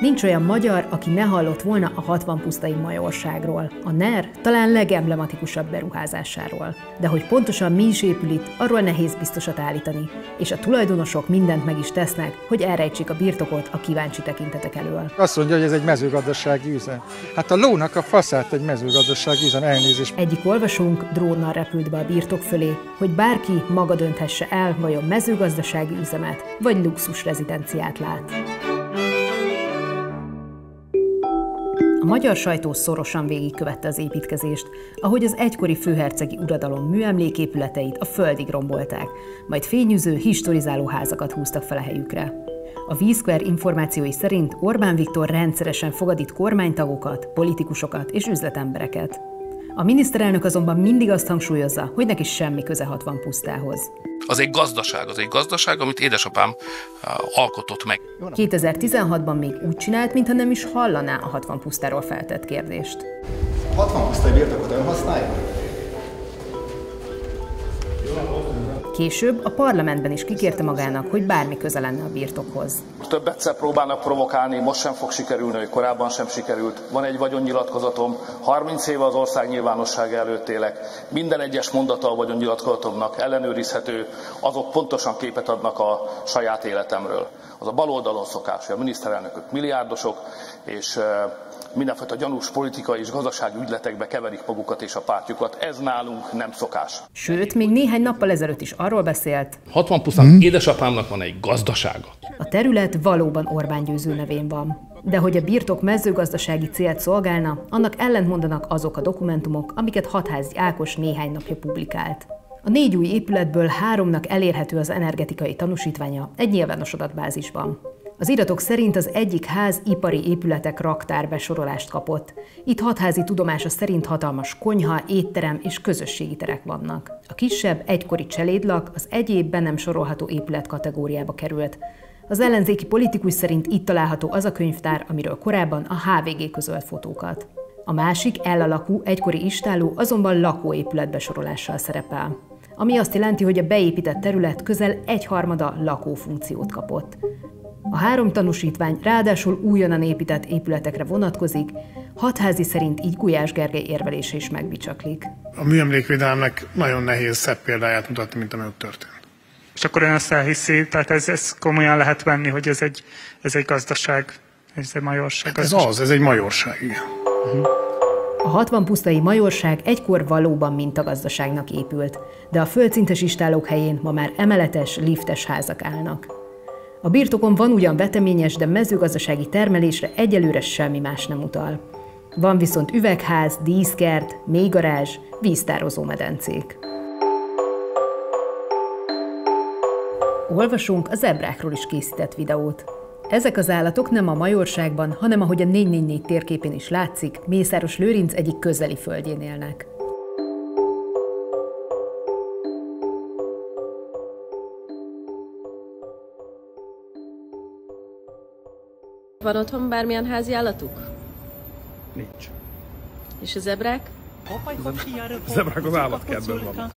Nincs olyan magyar, aki ne hallott volna a 60 pusztai majorságról, a NER talán legemblematikusabb beruházásáról. De hogy pontosan mi is épül itt, arról nehéz biztosat állítani, és a tulajdonosok mindent meg is tesznek, hogy elrejtsék a birtokot a kíváncsi tekintetek elől. Azt mondja, hogy ez egy mezőgazdasági üzem. Hát a lónak a faszát egy mezőgazdasági üzem, elnézést. Egyik olvasónk drónnal repült be a birtok fölé, hogy bárki maga dönthesse el, vajon mezőgazdasági üzemet vagy luxus rezidenciát lát. A magyar sajtó szorosan végigkövette az építkezést, ahogy az egykori főhercegi uradalom műemléképületeit a földig rombolták, majd fényűző, historizáló házakat húztak fel a helyükre. A V-Square információi szerint Orbán Viktor rendszeresen fogad itt kormánytagokat, politikusokat és üzletembereket. A miniszterelnök azonban mindig azt hangsúlyozza, hogy neki semmi köze 60 pusztához. Az egy gazdaság, amit édesapám alkotott meg. 2016-ban még úgy csinált, mintha nem is hallaná a 60 pusztáról feltett kérdést. 60 pusztai birtokot ön használja? Később a parlamentben is kikérte magának, hogy bármi köze lenne a birtokhoz. Több egyszer próbálnak provokálni, most sem fog sikerülni, hogy korábban sem sikerült. Van egy vagyonnyilatkozatom, 30 éve az ország nyilvánossága előtt élek. Minden egyes mondata a vagyonnyilatkozatomnak ellenőrizhető, azok pontosan képet adnak a saját életemről. Az a bal oldalon szokás, hogy a miniszterelnökök milliárdosok, és mindenfajta gyanús politikai és gazdasági ügyletekbe keverik magukat és a pártjukat. Ez nálunk nem szokás. Sőt, még néhány nappal ezelőtt is arról beszélt, 60 pusztán édesapámnak van egy gazdasága. A terület valóban Orbán Győző nevén van. De hogy a birtok mezőgazdasági célt szolgálna, annak ellentmondanak azok a dokumentumok, amiket Hatházi Ákos néhány napja publikált. A 4 új épületből 3-nak elérhető az energetikai tanúsítványa egy nyilvános adatbázisban. Az iratok szerint az egyik ház ipari épületek raktár besorolást kapott. Itt Hatházi tudomása szerint hatalmas konyha, étterem és közösségi terek vannak. A kisebb, egykori cselédlak az egyéb be nem sorolható épület kategóriába került. Az ellenzéki politikus szerint itt található az a könyvtár, amiről korábban a HVG közölt fotókat. A másik, L alakú, egykori istálló azonban lakóépület besorolással szerepel. Ami azt jelenti, hogy a beépített terület közel 1/3 lakófunkciót kapott. A 3 tanúsítvány ráadásul újonnan épített épületekre vonatkozik, Hatházi szerint így Gulyás Gergely érvelése is megbicsaklik. A műemlékvédelemnek nagyon nehéz szebb példáját mutatni, mint ami ott történt. És akkor ön azt elhiszi, tehát ez komolyan lehet venni, hogy ez egy gazdaság, ez egy majorság. Hát ez egy majorság, igen. A 60 pusztai majorság egykor valóban mintagazdaságnak épült, de a földszintes istállók helyén ma már emeletes, liftes házak állnak. A birtokon van ugyan veteményes, de mezőgazdasági termelésre egyelőre semmi más nem utal. Van viszont üvegház, díszkert, mélygarázs, víztározó medencék. Olvasónk a zebrákról is készített videót. Ezek az állatok nem a majorságban, hanem ahogy a 444 térképén is látszik, Mészáros Lőrinc egyik közeli földjén élnek. Van otthon bármilyen házi állatuk? Nincs. És a zebrák? A zebrák az állatkertben vannak.